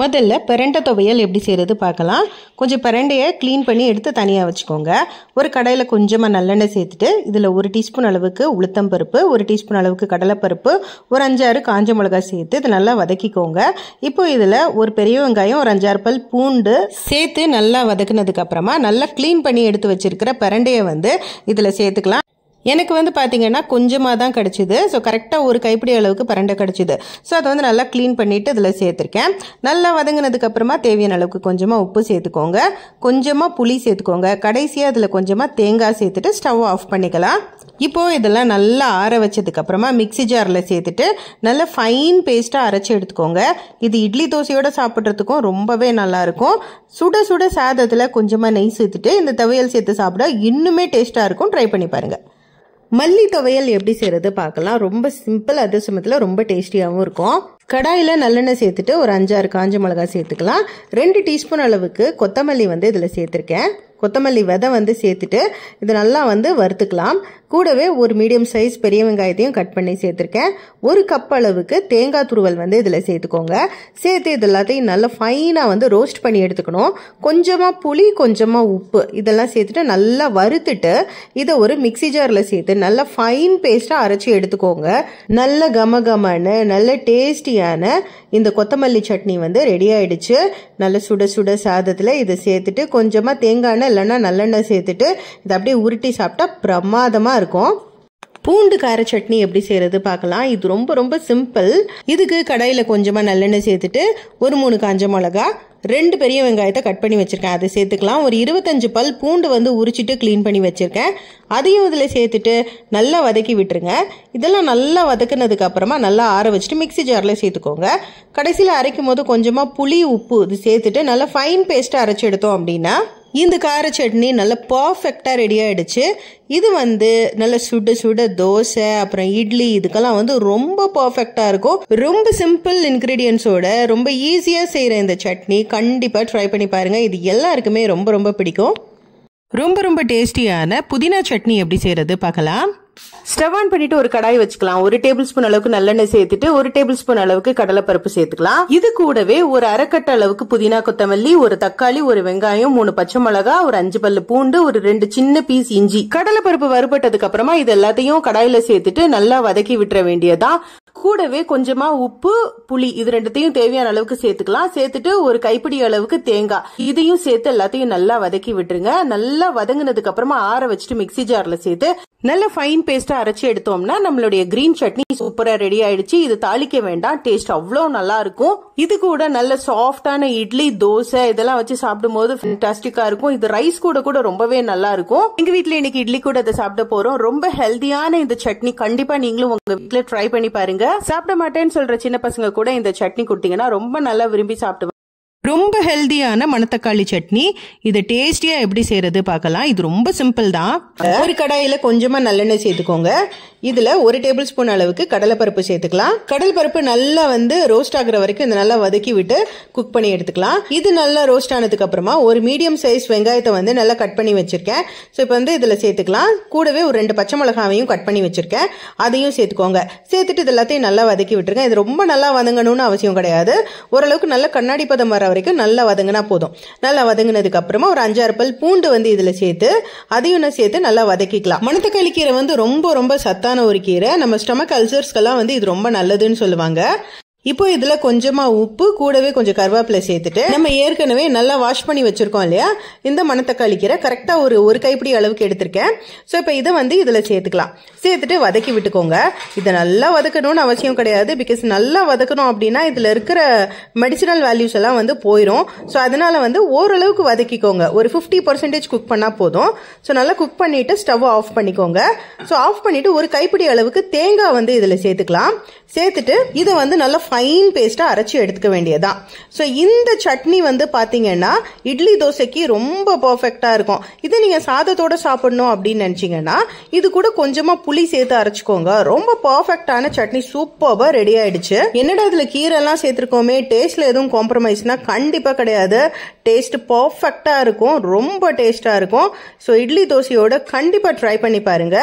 முதல்ல பிரண்டை துவையல் எப்படி செய்கிறது பார்க்கலாம். கொஞ்சம் பிரண்டையை க்ளீன் பண்ணி எடுத்து தனியாக வச்சுக்கோங்க. ஒரு கடாயில் கொஞ்சமாக நல்லெண்ணெய் சேர்த்துட்டு இதில் 1 டீஸ்பூன் அளவுக்கு உளுத்தம் பருப்பு, 1 டீஸ்பூன் அளவுக்கு கடலைப்பருப்பு, ஒரு 5-6 காஞ்ச மிளகாய் சேர்த்து இதை நல்லா வதக்கிக்கோங்க. இப்போ இதில் ஒரு பெரிய வெங்காயம், ஒரு 5-6 பல் பூண்டு சேர்த்து நல்லா வதக்குனதுக்கு அப்புறமா நல்லா க்ளீன் பண்ணி எடுத்து வச்சிருக்கிற பிரண்டையை இதில் சேர்த்துக்கலாம். எனக்கு பார்த்தீங்கன்னா கொஞ்சமாக தான் கிடச்சிது. ஸோ கரெக்டாக ஒரு கைப்பிடி அளவுக்கு பிரண்டை கிடச்சிது. ஸோ அதை நல்லா க்ளீன் பண்ணிவிட்டு இதில் சேர்த்துருக்கேன். நல்லா வதங்கினதுக்கப்புறமா தேவையான அளவுக்கு கொஞ்சமாக உப்பு சேர்த்துக்கோங்க, கொஞ்சமாக புளி சேர்த்துக்கோங்க, கடைசியாக அதில் கொஞ்சமாக தேங்காய் சேர்த்துட்டு ஸ்டவ் ஆஃப் பண்ணிக்கலாம். இப்போது இதெல்லாம் நல்லா ஆற வச்சதுக்கப்புறமா மிக்சி ஜாரில் சேர்த்துட்டு நல்லா ஃபைன் பேஸ்ட்டாக அரைச்சி எடுத்துக்கோங்க. இது இட்லி தோசையோடு சாப்பிட்றதுக்கும் ரொம்பவே நல்லாயிருக்கும். சுட சுட சாதத்தில் கொஞ்சமாக நெய் சேர்த்துட்டு இந்த துவையல் சேர்த்து சாப்பிட இன்னுமே டேஸ்ட்டாக இருக்கும். ட்ரை பண்ணி பாருங்கள். மல்லி துவையல் எப்படி செய்கிறது பார்க்கலாம். ரொம்ப சிம்பிள், அதே சமயத்தில் ரொம்ப டேஸ்டியாகவும் இருக்கும். கடாயில் நல்லெண்ணெய் சேர்த்துட்டு ஒரு 5-6 காஞ்ச மிளகாய் சேர்த்துக்கலாம். 2 டீஸ்பூன் அளவுக்கு கொத்தமல்லி இதில் சேர்த்துருக்கேன். கொத்தமல்லி விதை சேர்த்துட்டு இது நல்லா வறுத்துக்கலாம். கூடவே ஒரு மீடியம் சைஸ் பெரிய வெங்காயத்தையும் கட் பண்ணி சேர்த்துருக்கேன். 1 கப் அளவுக்கு தேங்காய் துருவல் இதில் சேர்த்துக்கோங்க. சேர்த்து இது எல்லாத்தையும் நல்லா ஃபைனாக ரோஸ்ட் பண்ணி எடுத்துக்கணும். கொஞ்சமாக புளி, கொஞ்சமாக உப்பு இதெல்லாம் சேர்த்துட்டு நல்லா வறுத்துட்டு இதை ஒரு மிக்சி ஜாரில் சேர்த்து நல்லா ஃபைன் பேஸ்ட்டாக அரைச்சி எடுத்துக்கோங்க. நல்ல கமகமான நல்ல டேஸ்டியான இந்த கொத்தமல்லி சட்னி ரெடி ஆயிடுச்சு. நல்ல சுட சுட சாதத்தில் இதை சேர்த்துட்டு கொஞ்சமாக தேங்காய் எண்ணெய் இல்லைன்னா நல்லெண்ணெய் சேர்த்துட்டு இதை அப்படியே உருட்டி சாப்பிட்டா பிரமாதமாக இருக்கும். பூண்டு கார சட்னி எப்படி செய்கிறது பார்க்கலாம். இது ரொம்ப ரொம்ப சிம்பிள். இதுக்கு கடாயில் கொஞ்சமாக நல்லெண்ணெய் சேர்த்துட்டு ஒரு 3 காஞ்ச மிளகா, 2 பெரிய வெங்காயத்தை கட் பண்ணி வச்சுருக்கேன், அதை சேர்த்துக்கலாம். ஒரு 25 பல் பூண்டு உரிச்சிட்டு க்ளீன் பண்ணி வச்சுருக்கேன், அதையும் இதில் சேர்த்துட்டு நல்லா வதக்கி விட்டுருங்க. இதெல்லாம் நல்லா வதக்குனதுக்கு அப்புறமா நல்லா ஆற வச்சுட்டு மிக்சி ஜாரில் சேர்த்துக்கோங்க. கடைசியில் அரைக்கும் போது கொஞ்சமாக புளி, உப்பு இது சேர்த்துட்டு நல்லா ஃபைன் பேஸ்ட்டாக அரைச்சி எடுத்தோம் அப்படின்னா இந்த கார சட்னி நல்லா பர்ஃபெக்டாக ரெடி ஆகிடுச்சு. இது நல்ல சுட சுட தோசை, அப்புறம் இட்லி இதுக்கெல்லாம் ரொம்ப பர்ஃபெக்டாக இருக்கும். ரொம்ப சிம்பிள் இன்க்ரீடியன்ஸோட ரொம்ப ஈஸியாக செய்கிற இந்த சட்னி கண்டிப்பாக ட்ரை பண்ணி பாருங்கள். இது எல்லாருக்குமே ரொம்ப ரொம்ப பிடிக்கும். ரொம்ப ரொம்ப டேஸ்டியான புதினா சட்னி எப்படி செய்கிறது பார்க்கலாம். ஸ்டவ் ஆன் பண்ணிட்டு ஒரு கடாய் வச்சுக்கலாம். 1 டேபிள் ஸ்பூன் அளவுக்கு நல்லெண்ணெய் சேர்த்துட்டு 1 டேபிள் ஸ்பூன் அளவுக்கு கடலைப்பருப்பு சேர்த்துக்கலாம். இது கூடவே ஒரு அரைக்கட்டு அளவுக்கு புதினா கொத்தமல்லி, ஒரு தக்காளி, ஒரு வெங்காயம், 3 பச்சை மிளகா, ஒரு 5 பல்லு பூண்டு, ஒரு 2 சின்ன பீஸ் இஞ்சி. கடலைப்பருப்பு வறுபட்டதுக்கு அப்புறமா இது எல்லாத்தையும் கடாயில சேர்த்துட்டு நல்லா வதக்கி விட்டுற வேண்டியதான். கூடவே கொஞ்சமா உப்பு, புளி இது ரெண்டுத்தையும் தேவையான அளவுக்கு சேர்த்துக்கலாம். சேர்த்துட்டு ஒரு கைப்பிடி அளவுக்கு தேங்காய் இதையும் சேர்த்து எல்லாத்தையும் நல்லா வதக்கி விட்டுருங்க. நல்லா வதங்கினதுக்கு அப்புறமா ஆற வச்சுட்டு மிக்சி ஜார்ல சேர்த்து நல்ல ஃபைன் பேஸ்டா அரைச்சி எடுத்தோம்னா நம்மளுடைய கிரீன் சட்னி சூப்பரா ரெடி ஆயிடுச்சு. இது தாளிக்க வேண்டாம், டேஸ்ட் அவ்வளவு நல்லா இருக்கும். இது கூட நல்ல சாஃப்டான இட்லி, தோசை இதெல்லாம் வச்சு சாப்பிடும் போது ஃபேண்டாஸ்டிக்கா இருக்கும். இது ரைஸ் கூட கூட ரொம்பவே நல்லா இருக்கும். எங்க வீட்டுல இன்னைக்கு இட்லி கூட அதை சாப்பிட போறோம். ரொம்ப ஹெல்தியான இந்த சட்னி கண்டிப்பா நீங்களும் உங்க வீட்டுல ட்ரை பண்ணி பாருங்க. சாப்பிட மாட்டேன்னு சொல்ற சின்ன பசங்க கூட இந்த சட்னி கொடுத்தீங்கன்னா ரொம்ப நல்லா விரும்பி சாப்பிடுவாங்க. ரொம்ப ஹெல்தியான மணத்தக்காளி சட்னி. இது டேஸ்டியா எப்படி செய்யறது பார்க்கலாம். இது ரொம்ப சிம்பிள் தான். ஒரு கடாயில கொஞ்சமா நல்லெண்ணெய் சேர்த்துக்கோங்க. இதுல 1 டேபிள் ஸ்பூன் அளவுக்கு கடலைப்பருப்பு சேர்த்துக்கலாம். கடலைப்பருப்பு நல்லா ரோஸ்ட் ஆகுற வரைக்கும் இந்த நல்லா வதக்கி விட்டு குக் பண்ணி எடுத்துக்கலாம். இது நல்லா ரோஸ்ட் ஆனதுக்கு அப்புறமா ஒரு மீடியம் சைஸ் வெங்காயத்தை நல்லா கட் பண்ணி வச்சிருக்கேன். ஸோ இப்போ இதுல சேர்த்துக்கலாம். கூடவே ஒரு 2 பச்சை மிளகாவையும் கட் பண்ணி வச்சிருக்கேன், அதையும் சேர்த்துக்கோங்க. சேர்த்துட்டு இது எல்லாத்தையும் நல்லா வதக்கி விட்டுருங்க. இது ரொம்ப நல்லா வதங்கணும்னு அவசியம் கிடையாது. ஓரளவுக்கு நல்ல கண்ணாடி பதம் வர வரைக்கும் நல்லா வதங்கினா போதும். நல்லா வதங்கினதுக்கு அப்புறமா ஒரு 5-6 பல் பூண்டு இதுல சேர்த்து அதையும் சேர்த்து நல்லா வதக்கிக்கலாம். மணத்தக்காளி கீரை ரொம்ப ரொம்ப சத்தான ஒரு கீரை. நம்ம ஸ்டொமக் அல்சர்ஸ்க்கெல்லாம் இது ரொம்ப நல்லதுன்னு சொல்லுவாங்க. இப்போ இதுல கொஞ்சமா உப்பு, கூடவே கொஞ்சம் கருவேப்பிலை சேர்த்துட்டு நம்ம ஏற்கனவே நல்லா வாஷ் பண்ணி வச்சிருக்கோம் இல்லையா இந்த மணத்தக்காளி கீரை கரெக்டா ஒரு கைப்பிடி அளவுக்கு எடுத்திருக்கேன். ஸோ இப்போ இதை இதுல சேர்த்துக்கலாம். சேர்த்துட்டு வதக்கி விட்டுக்கோங்க. இதை நல்லா வதக்கணும்னு அவசியம் கிடையாது. பிகாஸ் நல்லா வதக்கணும் அப்படின்னா இதுல இருக்கிற மெடிசினல் வேல்யூஸ் எல்லாம் போயிடும். ஸோ அதனால ஓரளவுக்கு வதக்கிக்கோங்க. ஒரு 50% குக் பண்ணா போதும். ஸோ நல்லா குக் பண்ணிட்டு ஸ்டவ் ஆஃப் பண்ணிக்கோங்க. ஸோ ஆஃப் பண்ணிட்டு ஒரு கைப்பிடி அளவுக்கு தேங்காய் இதுல சேர்த்துக்கலாம். சேர்த்துட்டு இதை நல்லா ஃபைன் பேஸ்டா அரைச்சி எடுத்துக்க வேண்டியதான். ஸோ இந்த சட்னி பாத்தீங்கன்னா இட்லி தோசைக்கு ரொம்ப பர்ஃபெக்டா இருக்கும். இதை நீங்க சாதத்தோட சாப்பிடணும் அப்படின்னு நினைச்சீங்கன்னா இது கூட கொஞ்சமா புளி சேர்த்து அரைச்சிக்கோங்க. ரொம்ப பர்ஃபெக்டான சட்னி சூப்பர்பா ரெடி ஆயிடுச்சு. என்னடா இதுல கீரை எல்லாம் சேர்த்திருக்கோமே, டேஸ்ட்ல எதுவும் காம்ப்ரமைஸ்னா கண்டிப்பா கிடையாது. டேஸ்ட் பர்ஃபெக்டா இருக்கும், ரொம்ப டேஸ்டா இருக்கும். ஸோ இட்லி தோசையோட கண்டிப்பா ட்ரை பண்ணி பாருங்க.